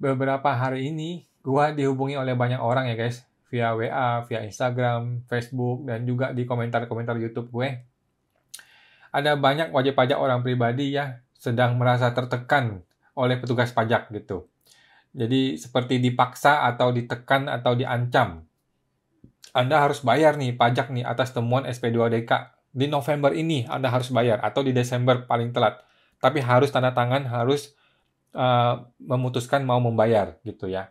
Beberapa hari ini, gua dihubungi oleh banyak orang ya guys, via WA, via Instagram, Facebook, dan juga di komentar-komentar YouTube gue. Ada banyak wajib pajak orang pribadi ya sedang merasa tertekan oleh petugas pajak gitu. Jadi seperti dipaksa atau ditekan atau diancam. Anda harus bayar nih pajak nih atas temuan SP2DK. Di November ini Anda harus bayar atau di Desember paling telat. Tapi harus tanda tangan, harus memutuskan mau membayar gitu ya.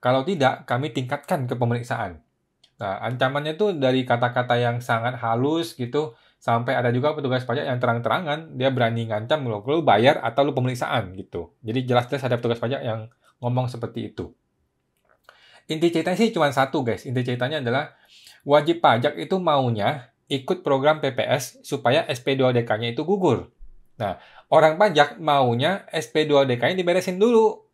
Kalau tidak, kami tingkatkan ke pemeriksaan. Nah, ancamannya tuh dari kata-kata yang sangat halus gitu, sampai ada juga petugas pajak yang terang-terangan, dia berani ngancam lo bayar atau lu pemeriksaan gitu. Jadi jelas-jelas ada petugas pajak yang ngomong seperti itu. Inti ceritanya sih cuma satu guys, inti ceritanya adalah wajib pajak itu maunya ikut program PPS supaya SP2DK-nya itu gugur. Nah, orang pajak maunya SP2DK-nya diberesin dulu.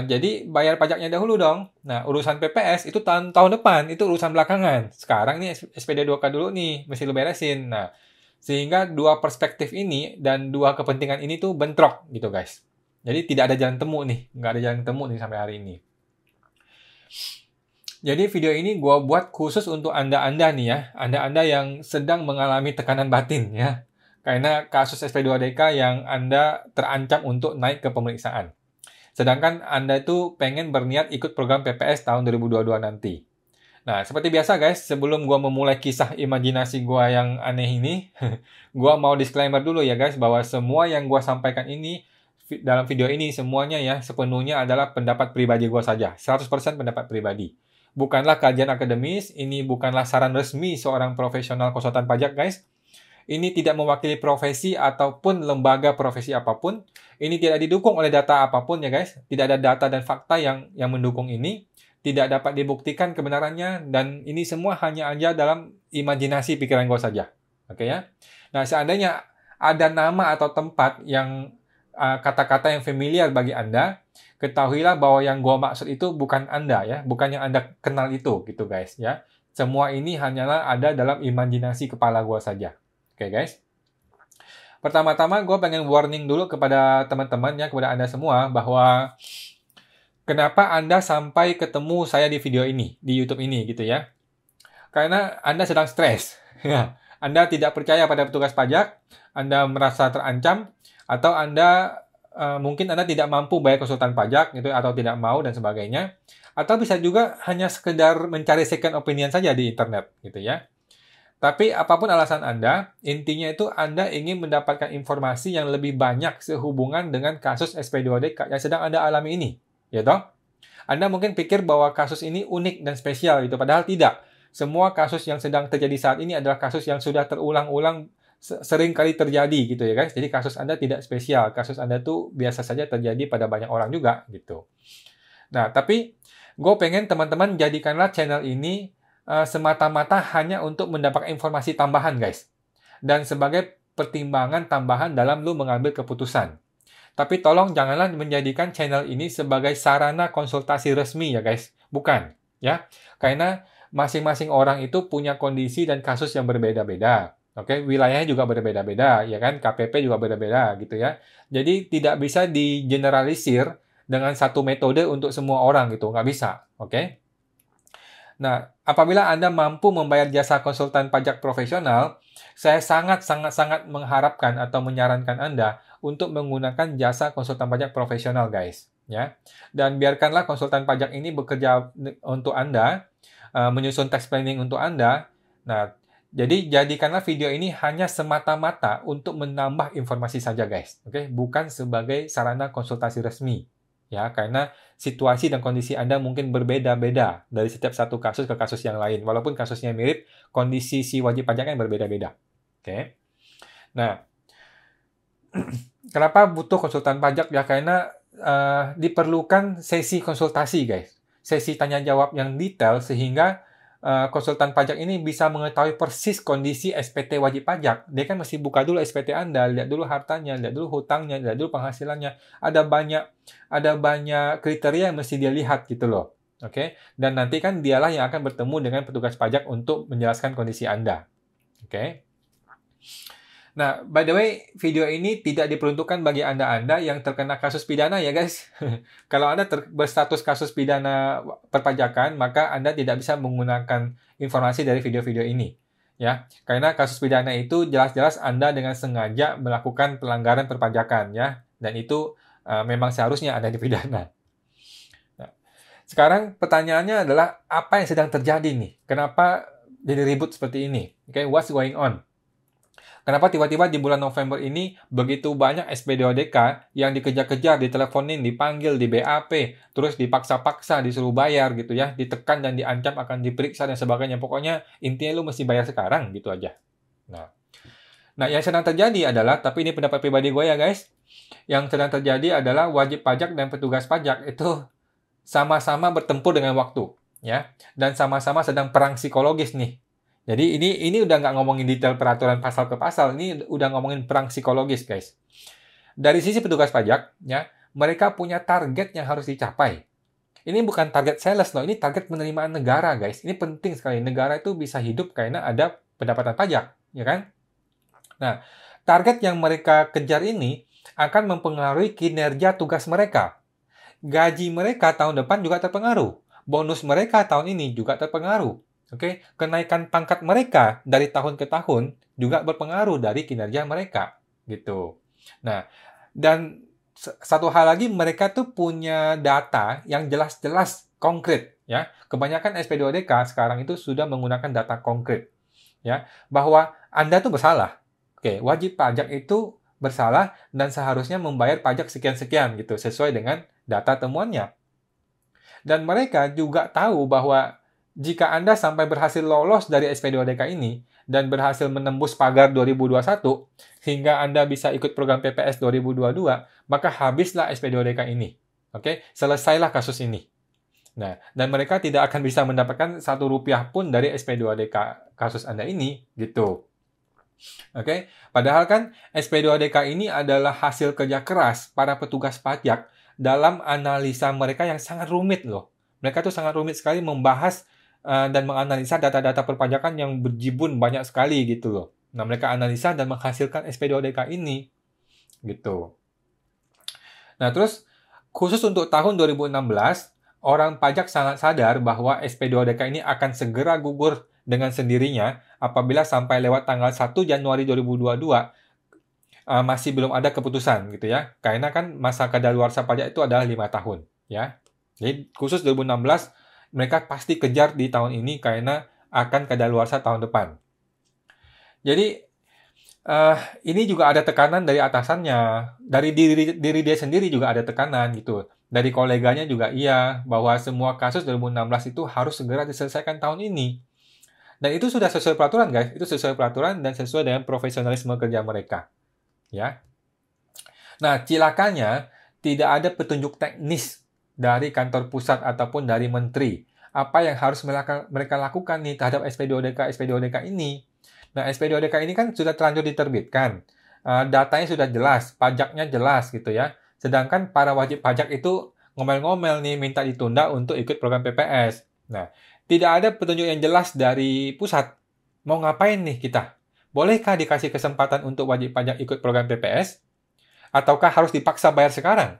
Jadi bayar pajaknya dahulu dong. Nah, urusan PPS itu tahun depan, itu urusan belakangan. Sekarang nih SPD2K dulu nih, mesti lu beresin. Nah, sehingga dua perspektif ini dan dua kepentingan ini tuh bentrok gitu guys. Jadi tidak ada jalan temu nih, nggak ada jalan temu nih sampai hari ini. Jadi video ini gue buat khusus untuk Anda-Anda nih ya, Anda-Anda yang sedang mengalami tekanan batin ya. Karena kasus SP2DK yang Anda terancam untuk naik ke pemeriksaan. Sedangkan Anda itu pengen berniat ikut program PPS tahun 2022 nanti. Nah, seperti biasa guys, sebelum gua memulai kisah imajinasi gua yang aneh ini, gua mau disclaimer dulu ya guys, bahwa semua yang gua sampaikan ini, dalam video ini semuanya ya, sepenuhnya adalah pendapat pribadi gua saja. 100% pendapat pribadi. Bukanlah kajian akademis, ini bukanlah saran resmi seorang profesional konsultan pajak guys. Ini tidak mewakili profesi ataupun lembaga profesi apapun. Ini tidak didukung oleh data apapun ya guys. Tidak ada data dan fakta yang mendukung ini. Tidak dapat dibuktikan kebenarannya. Dan ini semua hanya aja dalam imajinasi pikiran gue saja. Oke ya. Nah, seandainya ada nama atau tempat yang kata-kata yang familiar bagi Anda, ketahuilah bahwa yang gue maksud itu bukan Anda ya. Bukan yang Anda kenal itu gitu guys ya. Semua ini hanyalah ada dalam imajinasi kepala gue saja. Oke guys. Pertama-tama gue pengen warning dulu kepada teman-teman ya, kepada Anda semua, bahwa kenapa Anda sampai ketemu saya di video ini, di YouTube ini gitu ya. Karena Anda sedang stres. Anda tidak percaya pada petugas pajak, Anda merasa terancam, atau Anda mungkin Anda tidak mampu bayar konsultan pajak gitu, atau tidak mau dan sebagainya. Atau bisa juga hanya sekedar mencari second opinion saja di internet gitu ya. Tapi apapun alasan Anda, intinya itu Anda ingin mendapatkan informasi yang lebih banyak sehubungan dengan kasus SP2DK yang sedang Anda alami ini, ya toh? Anda mungkin pikir bahwa kasus ini unik dan spesial gitu, padahal tidak. Semua kasus yang sedang terjadi saat ini adalah kasus yang sudah terulang-ulang sering kali terjadi gitu ya guys. Jadi kasus Anda tidak spesial, kasus Anda tuh biasa saja terjadi pada banyak orang juga gitu. Nah, tapi gue pengen teman-teman jadikanlah channel ini semata-mata hanya untuk mendapatkan informasi tambahan guys. Dan sebagai pertimbangan tambahan dalam lu mengambil keputusan. Tapi tolong janganlah menjadikan channel ini sebagai sarana konsultasi resmi ya guys. Bukan. Ya. Karena masing-masing orang itu punya kondisi dan kasus yang berbeda-beda. Oke, wilayahnya juga berbeda-beda, ya kan? KPP juga berbeda-beda gitu ya. Jadi tidak bisa digeneralisir dengan satu metode untuk semua orang gitu. Nggak bisa. Oke? Nah, apabila Anda mampu membayar jasa konsultan pajak profesional, saya sangat mengharapkan atau menyarankan Anda untuk menggunakan jasa konsultan pajak profesional, guys. Ya, dan biarkanlah konsultan pajak ini bekerja untuk Anda, menyusun tax planning untuk Anda. Nah, jadi jadikanlah video ini hanya semata-mata untuk menambah informasi saja, guys. Oke, bukan sebagai sarana konsultasi resmi. Ya, karena situasi dan kondisi Anda mungkin berbeda-beda dari setiap satu kasus ke kasus yang lain. Walaupun kasusnya mirip, kondisi si wajib pajaknya berbeda-beda. Oke. Nah, kenapa butuh konsultan pajak? Ya, karena diperlukan sesi konsultasi, guys. Sesi tanya jawab yang detail sehingga konsultan pajak ini bisa mengetahui persis kondisi SPT wajib pajak. Dia kan mesti buka dulu SPT Anda, lihat dulu hartanya, lihat dulu hutangnya, lihat dulu penghasilannya. Ada banyak kriteria yang mesti dia lihat gitu loh. Oke? Dan nanti kan dialah yang akan bertemu dengan petugas pajak untuk menjelaskan kondisi Anda. Oke? Nah, by the way, video ini tidak diperuntukkan bagi Anda-Anda yang terkena kasus pidana ya guys. Kalau Anda berstatus kasus pidana perpajakan, maka Anda tidak bisa menggunakan informasi dari video-video ini. Ya, karena kasus pidana itu jelas-jelas Anda dengan sengaja melakukan pelanggaran perpajakan ya, dan itu memang seharusnya Anda dipidana. Nah, sekarang pertanyaannya adalah apa yang sedang terjadi nih? Kenapa jadi ribut seperti ini? Okay, what's going on? Kenapa tiba-tiba di bulan November ini begitu banyak SPDODK yang dikejar-kejar, diteleponin, dipanggil, di BAP, terus dipaksa-paksa, disuruh bayar gitu ya, ditekan dan diancam akan diperiksa dan sebagainya. Pokoknya intinya lu mesti bayar sekarang gitu aja. Nah, yang sedang terjadi adalah, tapi ini pendapat pribadi gue ya guys, yang sedang terjadi adalah wajib pajak dan petugas pajak itu sama-sama bertempur dengan waktu, ya, dan sama-sama sedang perang psikologis nih. Jadi ini udah nggak ngomongin detail peraturan pasal ke pasal, ini udah ngomongin perang psikologis, guys. Dari sisi petugas pajak, ya, mereka punya target yang harus dicapai. Ini bukan target sales loh, ini target penerimaan negara, guys. Ini penting sekali. Negara itu bisa hidup karena ada pendapatan pajak, ya kan? Nah, target yang mereka kejar ini akan mempengaruhi kinerja tugas mereka. Gaji mereka tahun depan juga terpengaruh. Bonus mereka tahun ini juga terpengaruh. Oke, kenaikan pangkat mereka dari tahun ke tahun juga berpengaruh dari kinerja mereka, gitu. Nah, dan satu hal lagi, mereka tuh punya data yang jelas-jelas konkret, ya. Kebanyakan SPD-ODK sekarang itu sudah menggunakan data konkret, ya, bahwa Anda tuh bersalah. Oke, wajib pajak itu bersalah dan seharusnya membayar pajak sekian-sekian gitu, sesuai dengan data temuannya. Dan mereka juga tahu bahwa jika Anda sampai berhasil lolos dari SPD-ODK ini dan berhasil menembus pagar 2021 hingga Anda bisa ikut program PPS 2022, maka habislah SPD-ODK ini. Oke, selesailah kasus ini. Nah, dan mereka tidak akan bisa mendapatkan Rp1 pun dari SPD-ODK kasus Anda ini, gitu. Oke, padahal kan SPD-ODK ini adalah hasil kerja keras para petugas pajak dalam analisa mereka yang sangat rumit loh. Mereka tuh sangat rumit sekali membahas dan menganalisa data-data perpajakan yang berjibun banyak sekali gitu loh. Nah, mereka analisa dan menghasilkan SPD-ODK ini gitu. Nah, terus khusus untuk tahun 2016, orang pajak sangat sadar bahwa SPD-ODK ini akan segera gugur dengan sendirinya apabila sampai lewat tanggal 1 Januari 2022 masih belum ada keputusan gitu ya. Karena kan masa kadaluarsa pajak itu adalah 5 tahun ya. Jadi khusus 2016 mereka pasti kejar di tahun ini karena akan kadaluarsa tahun depan. Jadi ini juga ada tekanan dari atasannya, dari diri dia sendiri juga ada tekanan gitu. Dari koleganya juga iya, bahwa semua kasus 2016 itu harus segera diselesaikan tahun ini. Dan itu sudah sesuai peraturan guys, itu sesuai peraturan dan sesuai dengan profesionalisme kerja mereka. Ya. Nah, cilakanya tidak ada petunjuk teknis dari kantor pusat ataupun dari menteri. Apa yang harus mereka lakukan nih terhadap SPD-ODK ini. Nah, SPD-ODK ini kan sudah terlanjur diterbitkan. Datanya sudah jelas, pajaknya jelas gitu ya. Sedangkan para wajib pajak itu ngomel-ngomel nih minta ditunda untuk ikut program PPS. Nah, tidak ada petunjuk yang jelas dari pusat. Mau ngapain nih kita? Bolehkah dikasih kesempatan untuk wajib pajak ikut program PPS? Ataukah harus dipaksa bayar sekarang?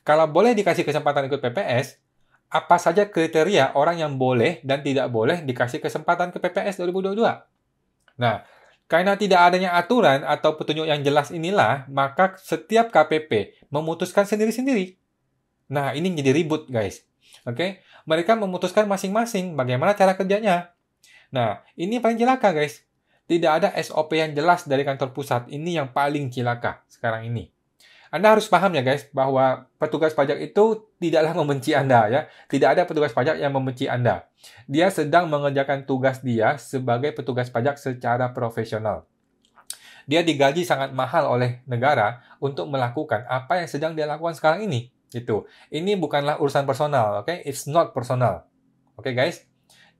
Kalau boleh dikasih kesempatan ikut PPS, apa saja kriteria orang yang boleh dan tidak boleh dikasih kesempatan ke PPS 2022? Nah, karena tidak adanya aturan atau petunjuk yang jelas inilah, maka setiap KPP memutuskan sendiri-sendiri. Nah, ini jadi ribut, guys. Oke, mereka memutuskan masing-masing bagaimana cara kerjanya. Nah, ini paling cilaka, guys. Tidak ada SOP yang jelas dari kantor pusat. Ini yang paling cilaka sekarang ini. Anda harus paham ya guys, bahwa petugas pajak itu tidaklah membenci Anda ya. Tidak ada petugas pajak yang membenci Anda. Dia sedang mengerjakan tugas dia sebagai petugas pajak secara profesional. Dia digaji sangat mahal oleh negara untuk melakukan apa yang sedang dia lakukan sekarang ini. Gitu. Ini bukanlah urusan personal, oke? It's not personal. Oke guys?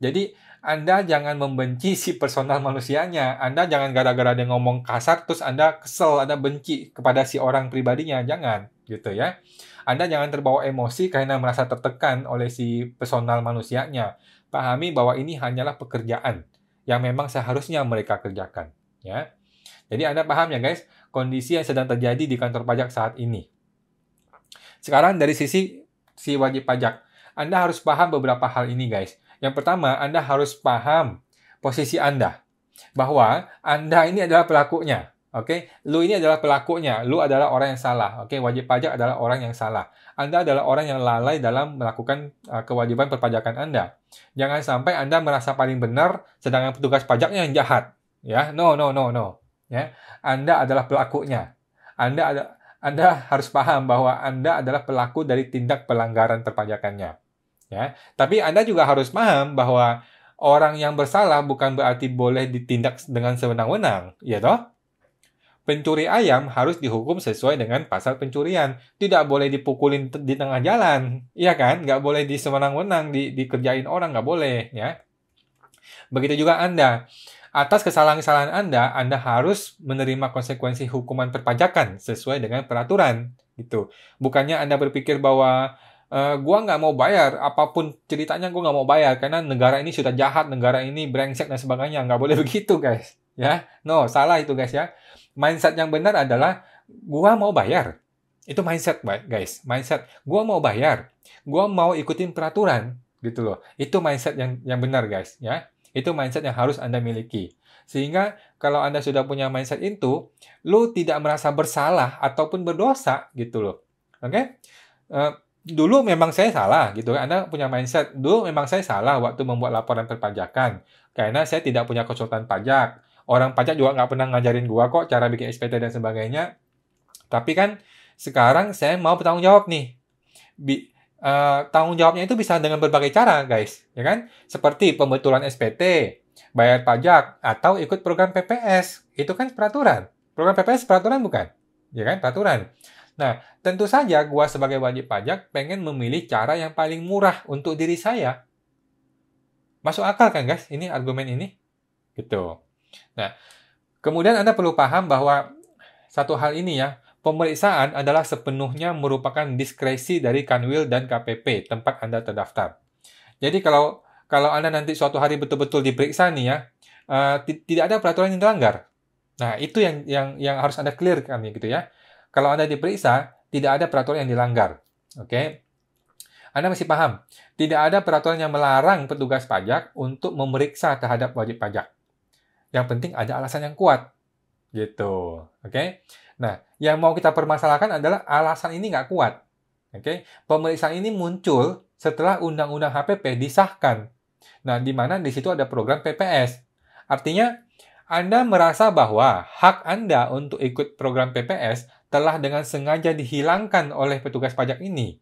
Jadi Anda jangan membenci si personal manusianya. Anda jangan gara-gara dia ngomong kasar terus Anda kesel, Anda benci kepada si orang pribadinya. Jangan, gitu ya. Anda jangan terbawa emosi karena merasa tertekan oleh si personal manusianya. Pahami bahwa ini hanyalah pekerjaan yang memang seharusnya mereka kerjakan, ya. Jadi Anda paham ya guys, kondisi yang sedang terjadi di kantor pajak saat ini. Sekarang dari sisi si wajib pajak, Anda harus paham beberapa hal ini guys. Yang pertama, Anda harus paham posisi Anda. Bahwa Anda ini adalah pelakunya. Oke, lu ini adalah pelakunya, lu adalah orang yang salah. Oke, wajib pajak adalah orang yang salah. Anda adalah orang yang lalai dalam melakukan kewajiban perpajakan Anda. Jangan sampai Anda merasa paling benar, sedangkan petugas pajaknya yang jahat. Ya, no. Ya, Anda adalah pelakunya. Anda harus paham bahwa Anda adalah pelaku dari tindak pelanggaran perpajakannya. Ya, tapi Anda juga harus paham bahwa orang yang bersalah bukan berarti boleh ditindak dengan sewenang-wenang, ya toh? Pencuri ayam harus dihukum sesuai dengan pasal pencurian. Tidak boleh dipukulin di tengah jalan. Iya kan? Nggak boleh disewenang-wenang, dikerjain orang. Nggak boleh. Ya. Begitu juga Anda. Atas kesalahan-kesalahan Anda harus menerima konsekuensi hukuman perpajakan sesuai dengan peraturan. Gitu. Bukannya Anda berpikir bahwa gua nggak mau bayar. Apapun ceritanya gua nggak mau bayar. Karena negara ini sudah jahat. Negara ini brengsek dan sebagainya. Nggak boleh begitu, guys. Ya, no, salah itu, guys ya. Mindset yang benar adalah gua mau bayar. Itu mindset, guys. Mindset gua mau bayar. Gua mau ikutin peraturan, gitu loh. Itu mindset yang benar, guys, ya. Itu mindset yang harus Anda miliki. Sehingga kalau Anda sudah punya mindset itu, lu tidak merasa bersalah ataupun berdosa, gitu loh. Oke? Dulu memang saya salah, gitu. Anda punya mindset, dulu memang saya salah waktu membuat laporan perpajakan. Karena saya tidak punya konsultan pajak. Orang pajak juga nggak pernah ngajarin gua kok cara bikin SPT dan sebagainya. Tapi kan sekarang saya mau bertanggung jawab nih. Tanggung jawabnya itu bisa dengan berbagai cara, guys. Ya kan? Seperti pembetulan SPT, bayar pajak, atau ikut program PPS. Itu kan peraturan. Program PPS peraturan bukan? Ya kan? Peraturan. Nah, tentu saja gua sebagai wajib pajak pengen memilih cara yang paling murah untuk diri saya. Masuk akal kan, guys? Ini argumen ini? Gitu. Nah, kemudian Anda perlu paham bahwa satu hal ini ya, pemeriksaan adalah sepenuhnya merupakan diskresi dari Kanwil dan KPP, tempat Anda terdaftar. Jadi kalau Anda nanti suatu hari betul-betul diperiksa nih ya, tidak ada peraturan yang dilanggar. Nah, itu yang harus Anda clearkan gitu ya. Kalau Anda diperiksa, tidak ada peraturan yang dilanggar. Oke? Anda mesti paham, tidak ada peraturan yang melarang petugas pajak untuk memeriksa terhadap wajib pajak. Yang penting ada alasan yang kuat. Gitu. Oke? Nah, yang mau kita permasalahkan adalah alasan ini nggak kuat. Oke? Pemeriksaan ini muncul setelah Undang-Undang HPP disahkan. Nah, di mana di situ ada program PPS. Artinya, Anda merasa bahwa hak Anda untuk ikut program PPS telah dengan sengaja dihilangkan oleh petugas pajak ini.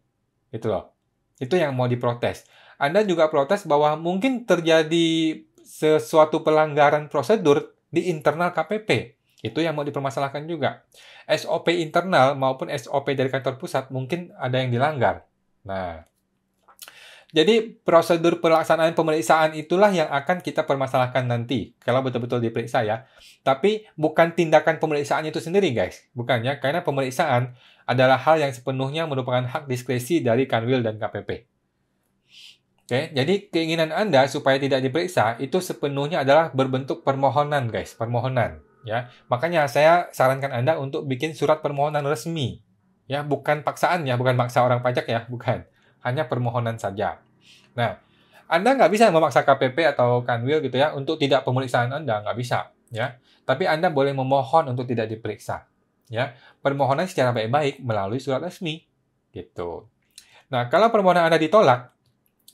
Gitu loh. Itu yang mau diprotes. Anda juga protes bahwa mungkin terjadi sesuatu pelanggaran prosedur di internal KPP. Itu yang mau dipermasalahkan juga. SOP internal maupun SOP dari kantor pusat mungkin ada yang dilanggar. Nah, jadi prosedur pelaksanaan pemeriksaan itulah yang akan kita permasalahkan nanti. Kalau betul-betul diperiksa ya. Tapi bukan tindakan pemeriksaan itu sendiri guys. Bukan ya. Karena pemeriksaan adalah hal yang sepenuhnya merupakan hak diskresi dari Kanwil dan KPP. Oke, jadi keinginan Anda supaya tidak diperiksa itu sepenuhnya adalah berbentuk permohonan, guys, permohonan, ya. Makanya saya sarankan Anda untuk bikin surat permohonan resmi, ya, bukan paksaan ya, bukan maksa orang pajak ya, bukan, hanya permohonan saja. Nah, Anda nggak bisa memaksa KPP atau Kanwil gitu ya untuk tidak pemeriksaan Anda, nggak bisa, ya. Tapi Anda boleh memohon untuk tidak diperiksa, ya. Permohonan secara baik-baik melalui surat resmi, gitu. Nah, kalau permohonan Anda ditolak,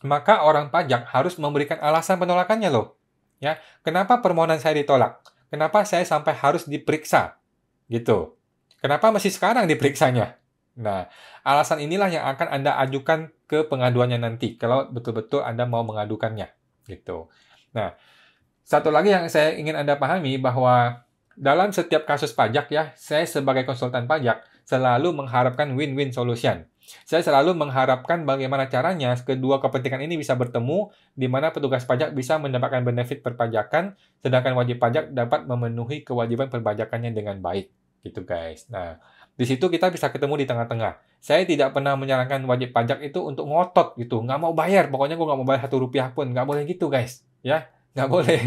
maka orang pajak harus memberikan alasan penolakannya loh. Ya, kenapa permohonan saya ditolak? Kenapa saya sampai harus diperiksa? Gitu. Kenapa masih sekarang diperiksanya? Nah, alasan inilah yang akan Anda ajukan ke pengaduannya nanti kalau betul-betul Anda mau mengadukannya. Gitu. Nah, satu lagi yang saya ingin Anda pahami bahwa dalam setiap kasus pajak ya, saya sebagai konsultan pajak selalu mengharapkan win-win solution. Saya selalu mengharapkan bagaimana caranya kedua kepentingan ini bisa bertemu, di mana petugas pajak bisa mendapatkan benefit perpajakan, sedangkan wajib pajak dapat memenuhi kewajiban perpajakannya dengan baik. Gitu guys. Nah, di situ kita bisa ketemu di tengah-tengah. Saya tidak pernah menyarankan wajib pajak itu untuk ngotot gitu. Nggak mau bayar, pokoknya gue nggak mau bayar 1 rupiah pun. Nggak boleh gitu guys. Ya, Nggak boleh.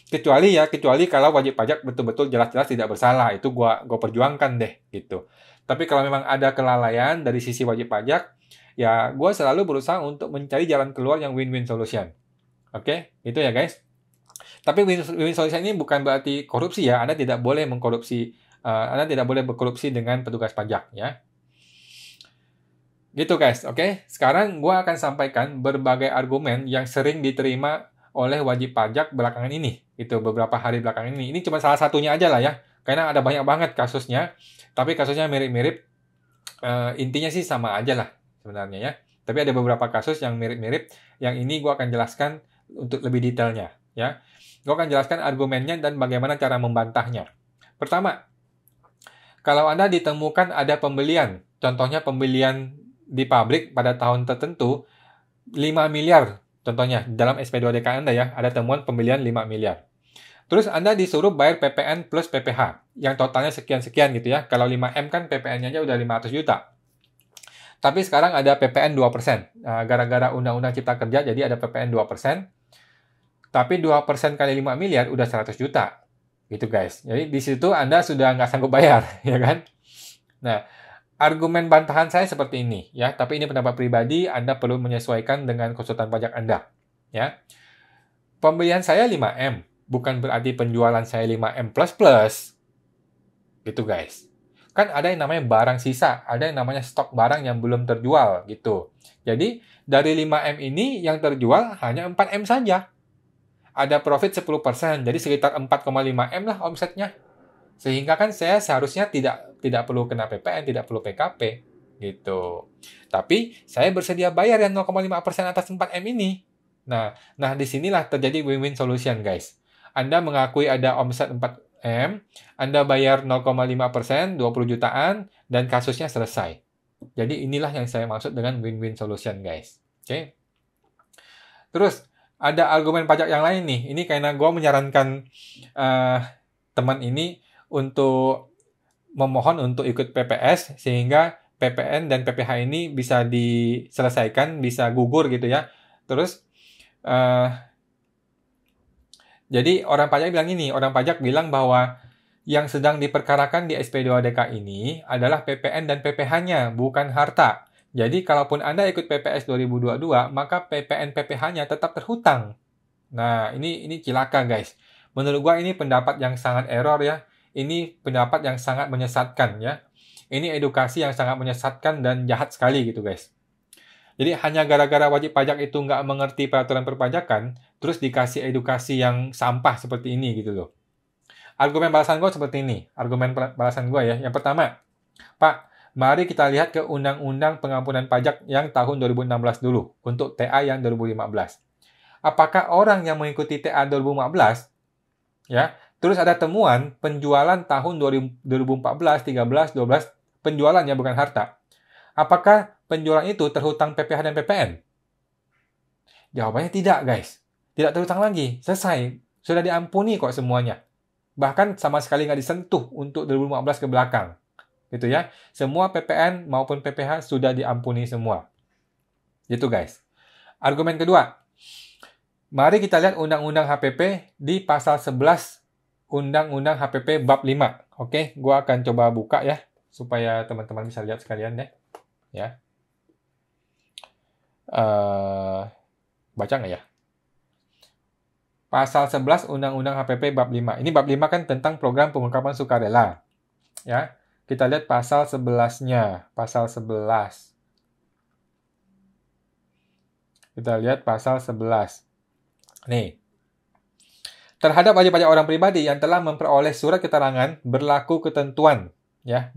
Kecuali kalau wajib pajak betul-betul jelas-jelas tidak bersalah. Itu gua perjuangkan deh, gitu. Tapi kalau memang ada kelalaian dari sisi wajib pajak, ya gua selalu berusaha untuk mencari jalan keluar yang win-win solution. Oke, itu ya guys. Tapi win-win solution ini bukan berarti korupsi ya. Anda tidak boleh mengkorupsi, Anda tidak boleh berkorupsi dengan petugas pajak ya. Gitu guys, oke. Sekarang gua akan sampaikan berbagai argumen yang sering diterima oleh wajib pajak belakangan ini. Itu beberapa hari belakangan ini. Ini cuma salah satunya aja lah ya. Karena ada banyak banget kasusnya. Tapi kasusnya mirip-mirip. Intinya sih sama aja lah sebenarnya ya. Tapi ada beberapa kasus yang mirip-mirip. Yang ini gua akan jelaskan untuk lebih detailnya ya. Gua akan jelaskan argumennya dan bagaimana cara membantahnya. Pertama, kalau Anda ditemukan ada pembelian, contohnya pembelian di pabrik pada tahun tertentu, 5 miliar contohnya, dalam SP2DK Anda ya, ada temuan pembelian 5 miliar. Terus Anda disuruh bayar PPN plus PPH, yang totalnya sekian-sekian gitu ya. Kalau 5M kan PPN-nya aja udah 500 juta. Tapi sekarang ada PPN 2%. Gara-gara Undang-Undang Cipta Kerja, jadi ada PPN 2%. Tapi 2% kali 5 miliar udah 100 juta. Gitu guys. Jadi di situ Anda sudah nggak sanggup bayar, ya kan? Nah, argumen bantahan saya seperti ini, ya. Tapi ini pendapat pribadi, Anda perlu menyesuaikan dengan konsultan pajak Anda, ya. Pembelian saya 5M, bukan berarti penjualan saya 5M plus. Gitu, guys. Kan ada yang namanya barang sisa, ada yang namanya stok barang yang belum terjual, gitu. Jadi, dari 5M ini yang terjual hanya 4M saja. Ada profit 10%, jadi sekitar 4,5M lah omsetnya. Sehingga kan saya seharusnya tidak perlu kena PPN, tidak perlu PKP, gitu. Tapi saya bersedia bayar yang 0,5% atas 4M ini. Nah, disinilah terjadi win-win solution, guys. Anda mengakui ada omset 4M, Anda bayar 0,5%, 20 jutaan, dan kasusnya selesai. Jadi inilah yang saya maksud dengan win-win solution, guys. Oke? Terus, ada argumen pajak yang lain nih. Ini karena gue menyarankan teman ini untuk memohon untuk ikut PPS sehingga PPN dan PPH ini bisa diselesaikan, bisa gugur gitu ya. Terus jadi orang pajak bilang bahwa yang sedang diperkarakan di SP2DK ini adalah PPN dan PPH-nya, bukan harta. Jadi kalaupun Anda ikut PPS 2022, maka PPN PPH-nya tetap terhutang. Nah, ini cilaka guys. Menurut gua ini pendapat yang sangat error ya. Ini pendapat yang sangat menyesatkan ya. Ini edukasi yang sangat menyesatkan dan jahat sekali gitu guys. Jadi hanya gara-gara wajib pajak itu nggak mengerti peraturan perpajakan, terus dikasih edukasi yang sampah seperti ini gitu loh. Argumen balasan gue seperti ini. Argumen balasan gue ya. Yang pertama, Pak, mari kita lihat ke Undang-Undang Pengampunan Pajak yang tahun 2016 dulu, untuk TA yang 2015. Apakah orang yang mengikuti TA 2015, ya, terus ada temuan penjualan tahun 2014, 13, 12, penjualannya bukan harta. Apakah penjualan itu terhutang PPH dan PPN? Jawabannya tidak, guys. Tidak terhutang lagi. Selesai. Sudah diampuni kok semuanya. Bahkan sama sekali nggak disentuh untuk 2015 ke belakang. Gitu ya. Semua PPN maupun PPH sudah diampuni semua. Gitu, guys. Argumen kedua. Mari kita lihat Undang-Undang HPP di pasal 11 Undang-Undang HPP bab 5. Oke, gua akan coba buka ya supaya teman-teman bisa lihat sekalian deh. Ya. Baca nggak ya? Pasal 11 Undang-Undang HPP bab 5. Ini bab 5 kan tentang program pengungkapan sukarela. Ya. Kita lihat pasal 11-nya. Pasal 11. Kita lihat pasal 11. Nih. Terhadap wajib pajak orang pribadi yang telah memperoleh surat keterangan berlaku ketentuan, ya,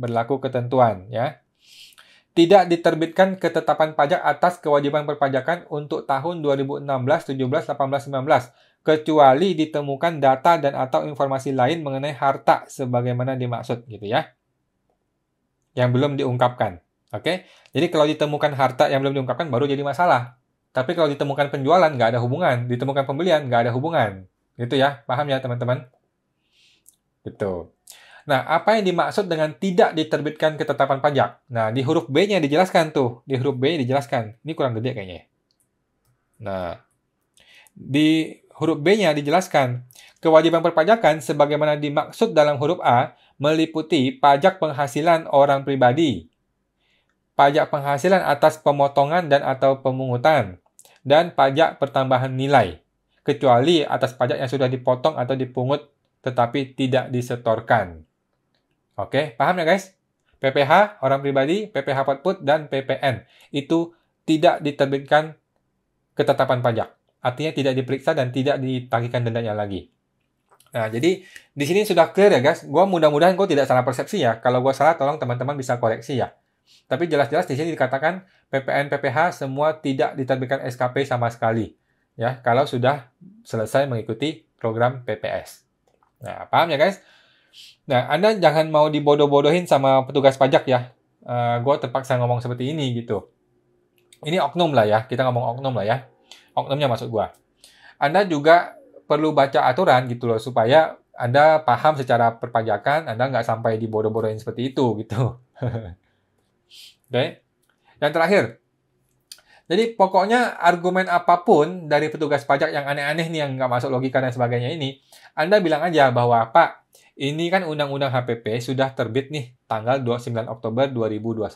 tidak diterbitkan ketetapan pajak atas kewajiban perpajakan untuk tahun 2016, 17, 18, 19, kecuali ditemukan data dan atau informasi lain mengenai harta sebagaimana dimaksud, gitu ya. Yang belum diungkapkan. Oke? Jadi kalau ditemukan harta yang belum diungkapkan baru jadi masalah. Tapi kalau ditemukan penjualan nggak ada hubungan, ditemukan pembelian nggak ada hubungan. Gitu ya, paham ya teman-teman? Gitu. Nah, apa yang dimaksud dengan tidak diterbitkan ketetapan pajak? Nah, di huruf B-nya dijelaskan tuh. Di huruf B dijelaskan. Ini kurang gede kayaknya. Nah, di huruf B-nya dijelaskan. Kewajiban perpajakan sebagaimana dimaksud dalam huruf A meliputi pajak penghasilan orang pribadi, pajak penghasilan atas pemotongan dan atau pemungutan, dan pajak pertambahan nilai, kecuali atas pajak yang sudah dipotong atau dipungut tetapi tidak disetorkan. Oke, paham ya guys? PPh orang pribadi, PPh output, dan PPN itu tidak diterbitkan ketetapan pajak. Artinya tidak diperiksa dan tidak ditagihkan dendanya lagi. Nah, jadi di sini sudah clear ya guys. Mudah-mudahan gue tidak salah persepsi ya. Kalau gue salah, tolong teman-teman bisa koreksi ya. Tapi jelas-jelas di sini dikatakan PPN, PPh semua tidak diterbitkan SKP sama sekali. Ya, kalau sudah selesai mengikuti program PPS. Nah, paham ya guys? Nah, Anda jangan mau dibodoh-bodohin sama petugas pajak ya. Gue terpaksa ngomong seperti ini gitu. Ini oknum lah ya. Kita ngomong oknum lah ya. Oknumnya maksud gue. Anda juga perlu baca aturan gitu loh, supaya Anda paham secara perpajakan, Anda nggak sampai dibodoh-bodohin seperti itu gitu. Oke. Yang terakhir. Jadi pokoknya argumen apapun dari petugas pajak yang aneh-aneh nih, yang nggak masuk logika dan sebagainya ini, Anda bilang aja bahwa, Pak, ini kan Undang-Undang HPP sudah terbit nih tanggal 29 Oktober 2021.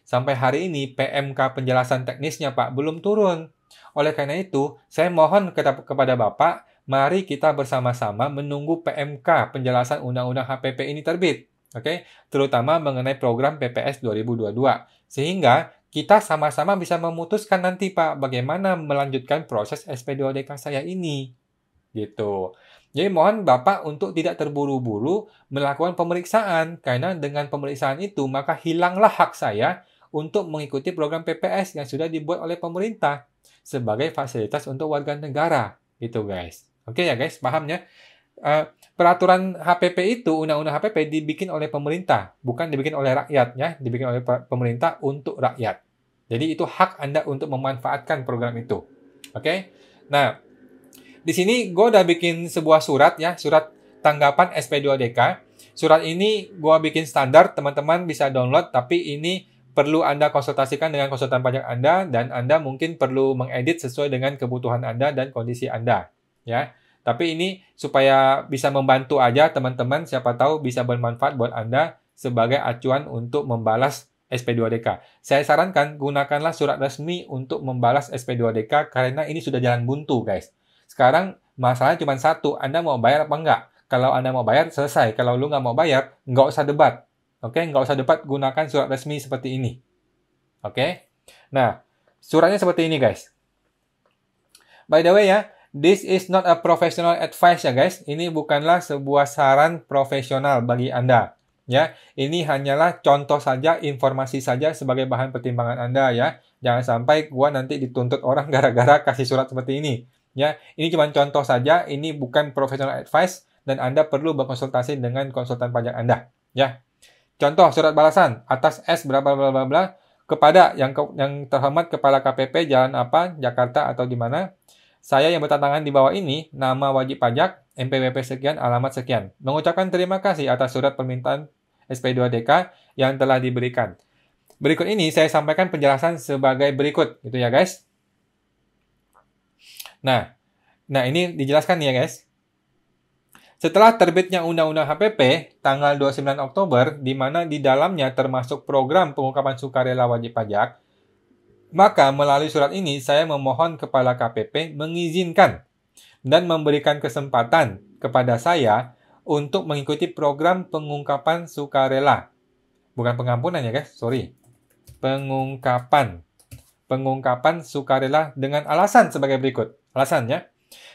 Sampai hari ini PMK penjelasan teknisnya, Pak, belum turun. Oleh karena itu, saya mohon kepada Bapak, mari kita bersama-sama menunggu PMK penjelasan Undang-Undang HPP ini terbit. Oke, terutama mengenai program PPS 2022. Sehingga kita sama-sama bisa memutuskan nanti, Pak, bagaimana melanjutkan proses SP2DK saya ini. Gitu. Jadi mohon Bapak untuk tidak terburu-buru melakukan pemeriksaan, karena dengan pemeriksaan itu maka hilanglah hak saya untuk mengikuti program PPS yang sudah dibuat oleh pemerintah sebagai fasilitas untuk warga negara. Gitu guys. Oke ya guys, paham ya? Peraturan HPP itu, Undang-Undang HPP dibikin oleh pemerintah, bukan dibikin oleh rakyat ya, dibikin oleh pemerintah untuk rakyat. Jadi itu hak Anda untuk memanfaatkan program itu. Oke? Nah, di sini gue udah bikin sebuah surat ya, surat tanggapan SP2DK. Surat ini gue bikin standar, teman-teman bisa download, tapi ini perlu Anda konsultasikan dengan konsultan pajak Anda, dan Anda mungkin perlu mengedit sesuai dengan kebutuhan Anda dan kondisi Anda. Ya. Tapi ini supaya bisa membantu aja teman-teman, siapa tahu bisa bermanfaat buat Anda sebagai acuan untuk membalas SP2DK. Saya sarankan gunakanlah surat resmi untuk membalas SP2DK karena ini sudah jalan buntu guys. Sekarang masalahnya cuma satu, Anda mau bayar apa enggak? Kalau Anda mau bayar, selesai. Kalau lu nggak mau bayar, nggak usah debat. Oke, nggak usah debat, gunakan surat resmi seperti ini. Oke? Nah, suratnya seperti ini guys. By the way ya, this is not a professional advice ya guys. Ini bukanlah sebuah saran profesional bagi Anda. Ya, ini hanyalah contoh saja, informasi saja sebagai bahan pertimbangan Anda ya. Jangan sampai gua nanti dituntut orang gara-gara kasih surat seperti ini. Ya, ini cuma contoh saja, ini bukan professional advice dan Anda perlu berkonsultasi dengan konsultan pajak Anda. Ya. Contoh surat balasan atas S berapa bla bla bla kepada yang terhormat Kepala KPP Jalan apa, Jakarta atau di mana. Saya yang bertantangan di bawah ini, nama wajib pajak, NPWP sekian, alamat sekian. Mengucapkan terima kasih atas surat permintaan SP2DK yang telah diberikan. Berikut ini saya sampaikan penjelasan sebagai berikut, gitu ya guys. Nah ini dijelaskan nih ya guys. Setelah terbitnya Undang-Undang HPP tanggal 29 Oktober, di mana di dalamnya termasuk program pengungkapan sukarela wajib pajak, maka melalui surat ini saya memohon Kepala KPP mengizinkan dan memberikan kesempatan kepada saya untuk mengikuti program pengungkapan sukarela. Bukan pengampunan ya guys, sorry. Pengungkapan sukarela dengan alasan sebagai berikut. Alasannya,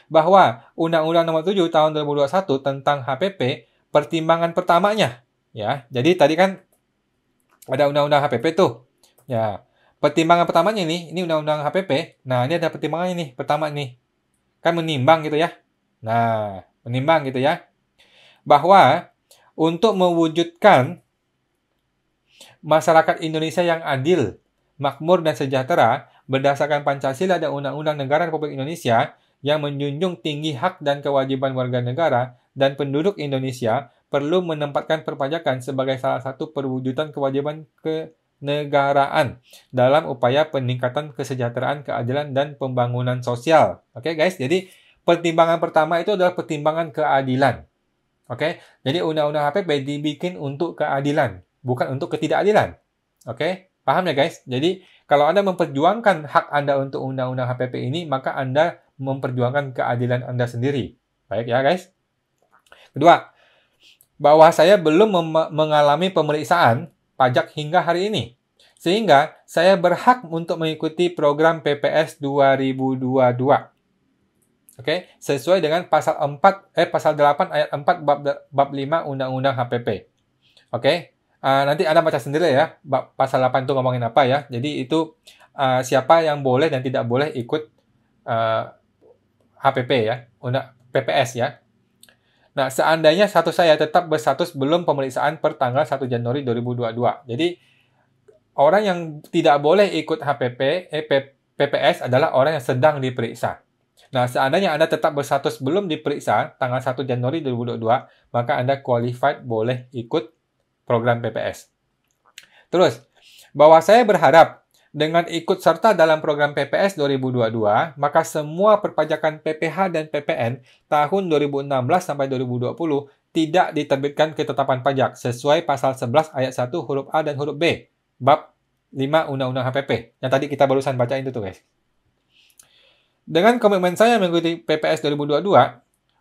bahwa Undang-Undang Nomor 7 Tahun 2021 tentang HPP, pertimbangan pertamanya, ya. Jadi tadi kan ada Undang-Undang HPP tuh. Ya. Pertimbangan pertamanya ini Undang-Undang HPP. Nah, ini ada pertimbangannya nih, pertama nih. Kan menimbang gitu ya. Nah, menimbang gitu ya. Bahwa untuk mewujudkan masyarakat Indonesia yang adil, makmur dan sejahtera berdasarkan Pancasila dan Undang-Undang Negara Republik Indonesia yang menjunjung tinggi hak dan kewajiban warga negara dan penduduk Indonesia perlu menempatkan perpajakan sebagai salah satu perwujudan kewajiban kenegaraan dalam upaya peningkatan kesejahteraan, keadilan, dan pembangunan sosial. Oke guys, jadi pertimbangan pertama itu adalah pertimbangan keadilan. Oke, jadi undang-undang HPP dibikin untuk keadilan, bukan untuk ketidakadilan. Oke, paham ya guys? Jadi, kalau Anda memperjuangkan hak Anda untuk undang-undang HPP ini, maka Anda memperjuangkan keadilan Anda sendiri. Baik ya guys? Kedua, bahwa saya belum mengalami pemeriksaan pajak hingga hari ini. Sehingga saya berhak untuk mengikuti program PPS 2022. Oke, sesuai dengan pasal 8 ayat 4 bab 5 Undang-Undang HPP. Oke. Nanti Anda baca sendiri ya, pasal 8 itu ngomongin apa ya. Jadi itu siapa yang boleh dan tidak boleh ikut HPP ya, PPS ya. Nah, seandainya status saya tetap berstatus belum pemeriksaan per tanggal 1 Januari 2022. Jadi, orang yang tidak boleh ikut PPS adalah orang yang sedang diperiksa. Nah, seandainya Anda tetap berstatus belum diperiksa tanggal 1 Januari 2022, maka Anda qualified boleh ikut program PPS. Terus, bahwa saya berharap dengan ikut serta dalam program PPS 2022, maka semua perpajakan PPH dan PPN tahun 2016 sampai 2020 tidak diterbitkan ketetapan pajak sesuai pasal 11 ayat 1 huruf A dan huruf B, bab 5 Undang-Undang HPP. Yang tadi kita barusan baca itu tuh guys. Dengan komitmen saya mengikuti PPS 2022,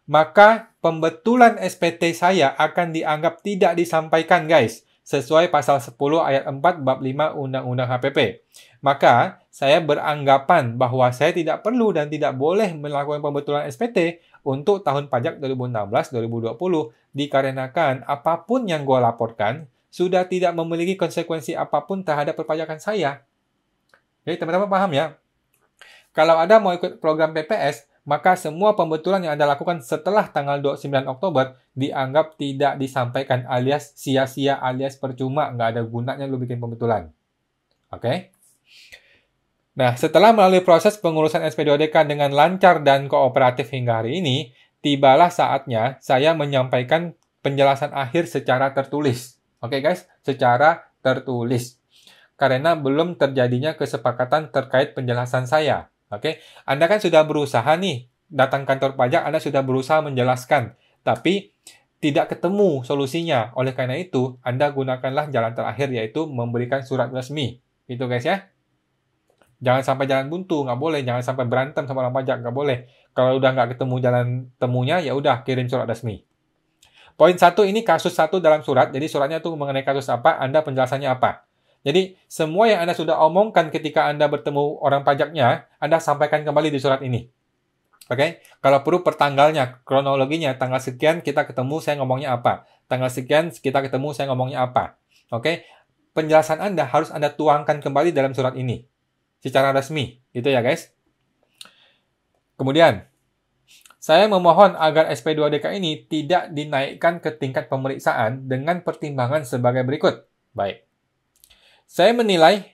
maka pembetulan SPT saya akan dianggap tidak disampaikan guys, sesuai pasal 10 ayat 4 bab 5 Undang-Undang HPP. Maka, saya beranggapan bahwa saya tidak perlu dan tidak boleh melakukan pembetulan SPT untuk tahun pajak 2016-2020 dikarenakan apapun yang gue laporkan sudah tidak memiliki konsekuensi apapun terhadap perpajakan saya. Jadi teman-teman paham ya? Kalau Anda mau ikut program PPS, maka semua pembetulan yang Anda lakukan setelah tanggal 29 Oktober dianggap tidak disampaikan alias sia-sia alias percuma, nggak ada gunanya lu bikin pembetulan. Oke? Nah, setelah melalui proses pengurusan SP2DK dengan lancar dan kooperatif hingga hari ini, tibalah saatnya saya menyampaikan penjelasan akhir secara tertulis. Oke guys, secara tertulis. Karena belum terjadinya kesepakatan terkait penjelasan saya. Oke, Anda kan sudah berusaha nih, datang kantor pajak, Anda sudah berusaha menjelaskan, tapi tidak ketemu solusinya. Oleh karena itu, Anda gunakanlah jalan terakhir, yaitu memberikan surat resmi. Itu guys ya. Jangan sampai jalan buntu, nggak boleh. Jangan sampai berantem sama orang pajak, nggak boleh. Kalau udah nggak ketemu jalan temunya, ya udah kirim surat resmi. Poin 1 ini kasus 1 dalam surat, jadi suratnya itu mengenai kasus apa, Anda penjelasannya apa. Jadi, semua yang Anda sudah omongkan ketika Anda bertemu orang pajaknya, Anda sampaikan kembali di surat ini. Oke? Kalau perlu per tanggalnya, kronologinya, tanggal sekian kita ketemu, saya ngomongnya apa. Tanggal sekian kita ketemu, saya ngomongnya apa. Oke? Penjelasan Anda harus Anda tuangkan kembali dalam surat ini. Secara resmi. Gitu ya, guys. Kemudian, saya memohon agar SP2DK ini tidak dinaikkan ke tingkat pemeriksaan dengan pertimbangan sebagai berikut. Baik. Saya menilai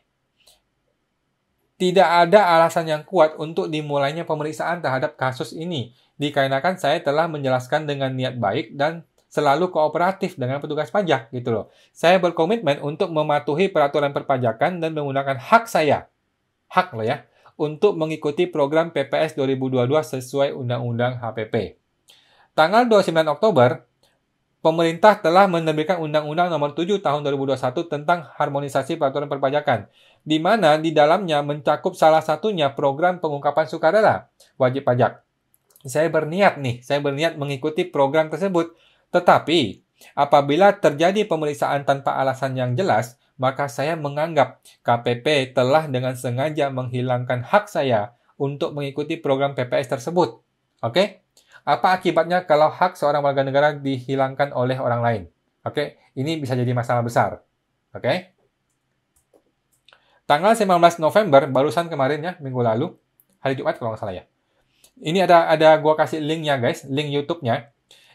tidak ada alasan yang kuat untuk dimulainya pemeriksaan terhadap kasus ini, dikarenakan saya telah menjelaskan dengan niat baik dan selalu kooperatif dengan petugas pajak, gitu loh. Saya berkomitmen untuk mematuhi peraturan perpajakan dan menggunakan hak saya, hak loh ya, untuk mengikuti program PPS 2022 sesuai Undang-Undang HPP. Tanggal 29 Oktober, pemerintah telah menerbitkan Undang-Undang Nomor 7 Tahun 2021 tentang harmonisasi peraturan perpajakan, di mana di dalamnya mencakup salah satunya program pengungkapan sukarela wajib pajak. Saya berniat mengikuti program tersebut, tetapi apabila terjadi pemeriksaan tanpa alasan yang jelas, maka saya menganggap KPP telah dengan sengaja menghilangkan hak saya untuk mengikuti program PPS tersebut. Oke? Apa akibatnya kalau hak seorang warga negara dihilangkan oleh orang lain? Oke, ini bisa jadi masalah besar. Oke? Tanggal 19 November, barusan kemarin ya, minggu lalu, hari Jumat kalau nggak salah ya. Ini ada gua kasih linknya guys, link YouTube-nya.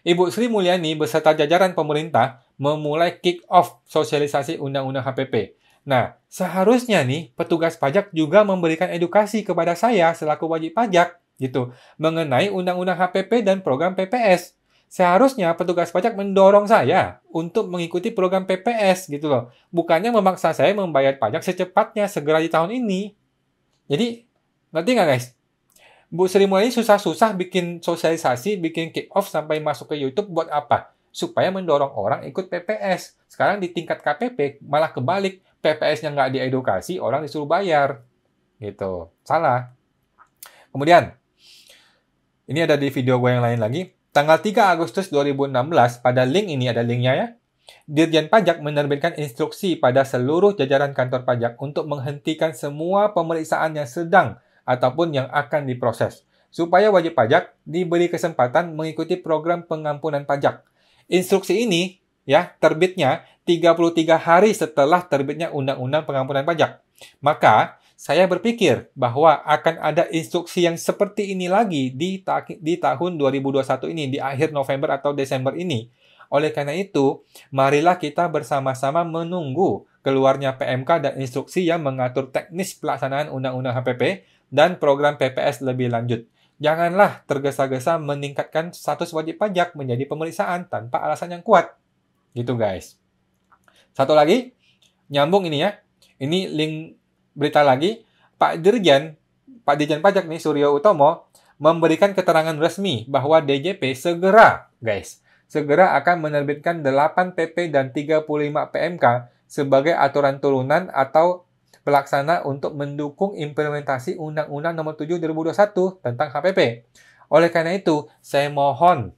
Ibu Sri Mulyani beserta jajaran pemerintah memulai kick-off sosialisasi Undang-Undang HPP. Nah, seharusnya nih petugas pajak juga memberikan edukasi kepada saya selaku wajib pajak gitu mengenai Undang-Undang HPP dan program PPS. Seharusnya petugas pajak mendorong saya untuk mengikuti program PPS gitu loh. Bukannya memaksa saya membayar pajak secepatnya segera di tahun ini. Jadi, ngerti nggak guys? Bu Sri Mulyani susah-susah bikin sosialisasi, bikin kick-off sampai masuk ke YouTube buat apa? Supaya mendorong orang ikut PPS. Sekarang di tingkat KPP malah kebalik. PPS-nya nggak diedukasi, orang disuruh bayar. Gitu. Salah. Kemudian, ini ada di video gue yang lain lagi. Tanggal 3 Agustus 2016, pada link ini ada linknya ya. Dirjen Pajak menerbitkan instruksi pada seluruh jajaran kantor pajak untuk menghentikan semua pemeriksaan yang sedang ataupun yang akan diproses, supaya wajib pajak diberi kesempatan mengikuti program pengampunan pajak. Instruksi ini ya terbitnya 33 hari setelah terbitnya Undang-Undang Pengampunan Pajak. Maka, saya berpikir bahwa akan ada instruksi yang seperti ini lagi di tahun 2021 ini, di akhir November atau Desember ini. Oleh karena itu, marilah kita bersama-sama menunggu keluarnya PMK dan instruksi yang mengatur teknis pelaksanaan Undang-Undang HPP dan program PPS lebih lanjut. Janganlah tergesa-gesa meningkatkan status wajib pajak menjadi pemeriksaan tanpa alasan yang kuat. Gitu guys. Satu lagi, nyambung ini ya. Ini link berita lagi. Pak Dirjen Pajak nih, Suryo Utomo, memberikan keterangan resmi bahwa DJP segera akan menerbitkan 8 PP dan 35 PMK sebagai aturan turunan atau pelaksana untuk mendukung implementasi Undang-Undang Nomor 7 2021 tentang HPP. Oleh karena itu, saya mohon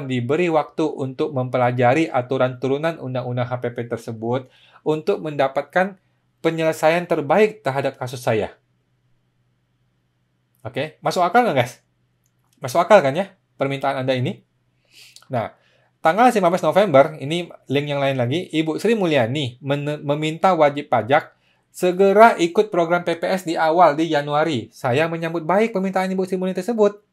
diberi waktu untuk mempelajari aturan turunan Undang-Undang HPP tersebut untuk mendapatkan penyelesaian terbaik terhadap kasus saya. Oke, masuk akal nggak guys? Masuk akal kan ya permintaan Anda ini? Nah, tanggal 15 November, ini link yang lain lagi, Ibu Sri Mulyani meminta wajib pajak segera ikut program PPS di awal di Januari. Saya menyambut baik permintaan Ibu Sri Mulyani tersebut.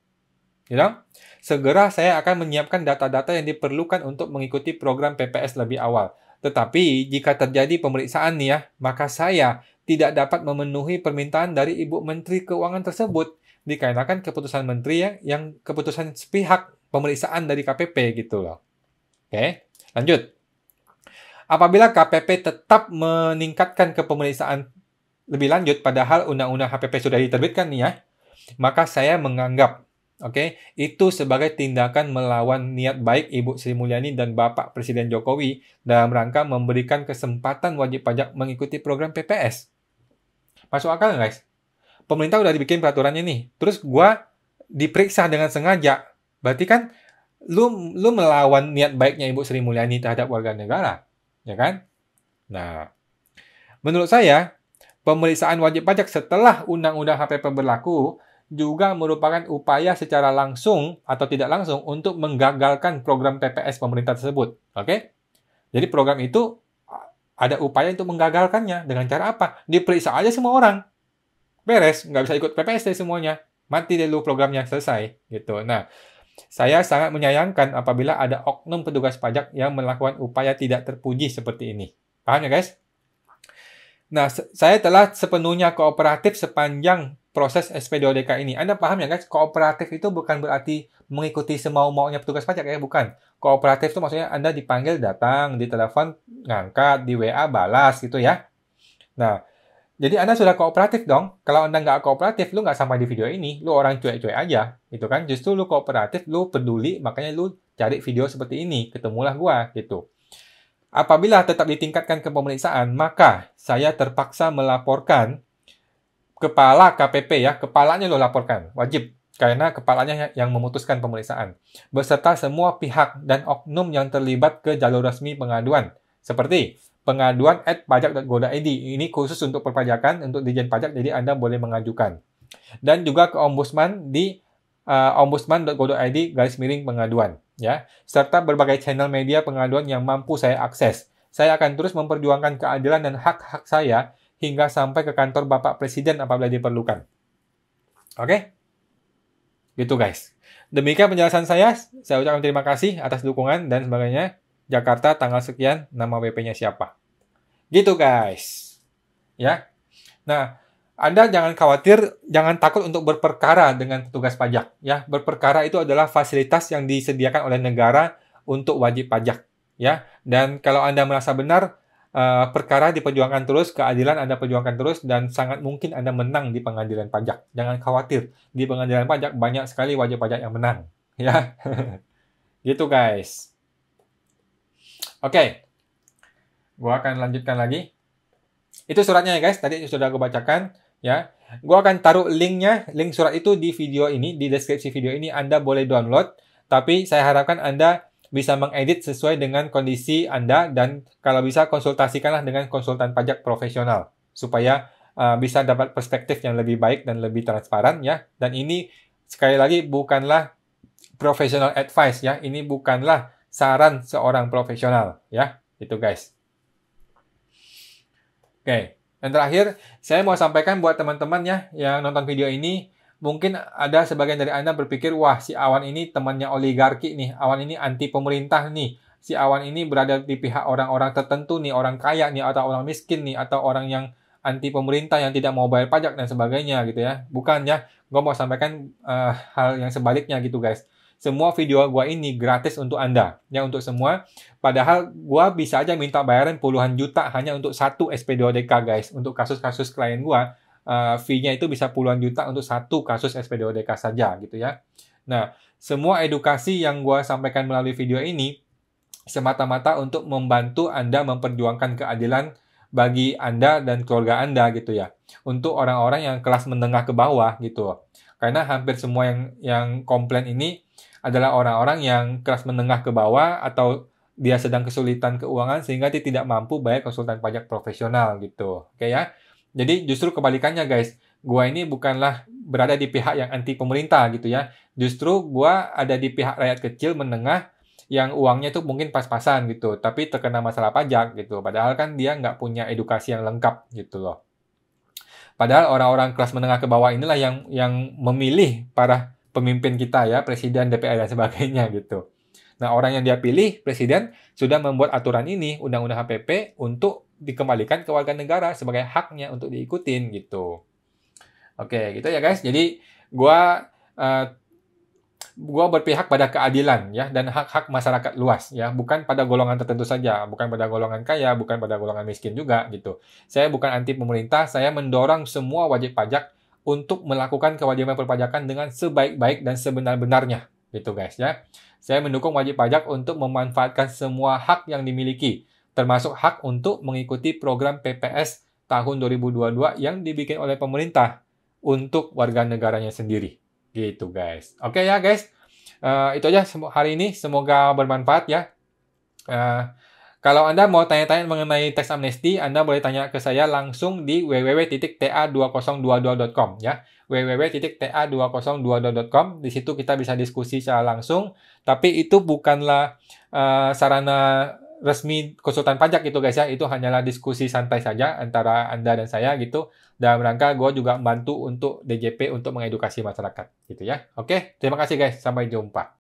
Segera saya akan menyiapkan data-data yang diperlukan untuk mengikuti program PPS lebih awal. Tetapi, jika terjadi pemeriksaan nih ya, maka saya tidak dapat memenuhi permintaan dari Ibu Menteri Keuangan tersebut. Dikarenakan keputusan Menteri yang keputusan sepihak pemeriksaan dari KPP gitu loh. Oke, lanjut. Apabila KPP tetap meningkatkan kepemeriksaan lebih lanjut, padahal Undang-Undang HPP sudah diterbitkan nih ya, maka saya menganggap, itu sebagai tindakan melawan niat baik Ibu Sri Mulyani dan Bapak Presiden Jokowi dalam rangka memberikan kesempatan wajib pajak mengikuti program PPS. Masuk akal nggak guys? Pemerintah udah dibikin peraturannya nih, terus gua diperiksa dengan sengaja, berarti kan lu melawan niat baiknya Ibu Sri Mulyani terhadap warga negara. Ya kan? Nah, menurut saya, pemeriksaan wajib pajak setelah Undang-Undang HPP berlaku juga merupakan upaya secara langsung atau tidak langsung untuk menggagalkan program PPS pemerintah tersebut. Oke? Jadi program itu ada upaya untuk menggagalkannya. Dengan cara apa? Diperiksa aja semua orang. Beres, nggak bisa ikut PPS deh semuanya. Mati deh lu programnya, selesai. Gitu. Nah, saya sangat menyayangkan apabila ada oknum petugas pajak yang melakukan upaya tidak terpuji seperti ini. Paham ya guys? Nah, saya telah sepenuhnya kooperatif sepanjang proses SP2DK ini. Anda paham ya guys? Kooperatif itu bukan berarti mengikuti semau-maunya petugas pajak ya, bukan. Kooperatif itu maksudnya Anda dipanggil datang, ditelepon ngangkat, di WA balas gitu ya. Nah, jadi Anda sudah kooperatif dong. Kalau Anda nggak kooperatif, lu nggak sampai di video ini. Lu orang cuek-cuek aja. Gitu kan. Justru lu kooperatif, lu peduli, makanya lu cari video seperti ini. Ketemulah gua. Gitu. Apabila tetap ditingkatkan ke pemeriksaan, maka saya terpaksa melaporkan kepala KPP ya. Kepalanya lu laporkan. Wajib. Karena kepalanya yang memutuskan pemeriksaan. Beserta semua pihak dan oknum yang terlibat ke jalur resmi pengaduan. Seperti pengaduan @pajak.go.id. Ini khusus untuk perpajakan, untuk Dirjen Pajak, jadi Anda boleh mengajukan. Dan juga ke Ombudsman di ombudsman.go.id/pengaduan. Ya. Serta berbagai channel media pengaduan yang mampu saya akses. Saya akan terus memperjuangkan keadilan dan hak-hak saya hingga sampai ke kantor Bapak Presiden apabila diperlukan. Oke? Gitu guys. Demikian penjelasan saya. Saya ucapkan terima kasih atas dukungan dan sebagainya. Jakarta tanggal sekian, nama WP-nya siapa. Gitu guys. Ya. Nah, Anda jangan khawatir, jangan takut untuk berperkara dengan petugas pajak. Ya, berperkara itu adalah fasilitas yang disediakan oleh negara untuk wajib pajak. Ya, dan kalau Anda merasa benar, perkara diperjuangkan terus, keadilan Anda perjuangkan terus, dan sangat mungkin Anda menang di pengadilan pajak. Jangan khawatir, di pengadilan pajak banyak sekali wajib pajak yang menang. Ya, gitu guys. Oke, gua akan lanjutkan lagi. Itu suratnya ya guys, tadi sudah gue bacakan. Ya, gua akan taruh linknya, link surat itu di video ini, di deskripsi video ini. Anda boleh download, tapi saya harapkan Anda bisa mengedit sesuai dengan kondisi Anda, dan kalau bisa konsultasikanlah dengan konsultan pajak profesional supaya bisa dapat perspektif yang lebih baik dan lebih transparan ya. Dan ini sekali lagi bukanlah professional advice ya, ini bukanlah saran seorang profesional ya. Itu guys. Oke, dan terakhir saya mau sampaikan buat teman-teman ya yang nonton video ini. Mungkin ada sebagian dari Anda berpikir, wah si Awan ini temannya oligarki nih, Awan ini anti pemerintah nih, si Awan ini berada di pihak orang-orang tertentu nih, orang kaya nih, atau orang miskin nih, atau orang yang anti pemerintah yang tidak mau bayar pajak dan sebagainya gitu ya. Bukan ya, gue mau sampaikan hal yang sebaliknya gitu guys. Semua video gue ini gratis untuk Anda, ya untuk semua. Padahal gue bisa aja minta bayaran puluhan juta hanya untuk satu SP2DK guys, untuk kasus-kasus klien gue. Fee-nya itu bisa puluhan juta untuk satu kasus SP2DK saja gitu ya. Nah, semua edukasi yang gue sampaikan melalui video ini semata-mata untuk membantu Anda memperjuangkan keadilan bagi Anda dan keluarga Anda gitu ya. Untuk orang-orang yang kelas menengah ke bawah gitu. Karena hampir semua yang komplain ini adalah orang-orang yang kelas menengah ke bawah atau dia sedang kesulitan keuangan sehingga dia tidak mampu bayar konsultan pajak profesional gitu. Oke ya. Jadi justru kebalikannya guys, gua ini bukanlah berada di pihak yang anti pemerintah gitu ya. Justru gua ada di pihak rakyat kecil menengah yang uangnya tuh mungkin pas-pasan gitu, tapi terkena masalah pajak gitu. Padahal kan dia nggak punya edukasi yang lengkap gitu loh. Padahal orang-orang kelas menengah ke bawah inilah yang memilih para pemimpin kita ya, presiden, DPR dan sebagainya gitu. Nah, orang yang dia pilih, presiden, sudah membuat aturan ini, Undang-Undang HPP, untuk dikembalikan ke warga negara sebagai haknya untuk diikutin gitu. Oke, gitu ya guys. Jadi gua berpihak pada keadilan ya dan hak-hak masyarakat luas ya, bukan pada golongan tertentu saja, bukan pada golongan kaya, bukan pada golongan miskin juga gitu. Saya bukan anti pemerintah, saya mendorong semua wajib pajak untuk melakukan kewajiban perpajakan dengan sebaik-baik dan sebenar-benarnya gitu guys ya. Saya mendukung wajib pajak untuk memanfaatkan semua hak yang dimiliki, termasuk hak untuk mengikuti program PPS tahun 2022 yang dibikin oleh pemerintah untuk warga negaranya sendiri. Gitu guys. Oke ya guys. Itu aja hari ini. Semoga bermanfaat ya. Kalau Anda mau tanya-tanya mengenai tax amnesty, Anda boleh tanya ke saya langsung di www.ta2022.com ya. www.ta2022.com. Di situ kita bisa diskusi secara langsung. Tapi itu bukanlah sarana resmi konsultan pajak gitu guys ya. Itu hanyalah diskusi santai saja antara Anda dan saya gitu. Dalam rangka gue juga membantu untuk DJP untuk mengedukasi masyarakat gitu ya. Oke, terima kasih guys. Sampai jumpa.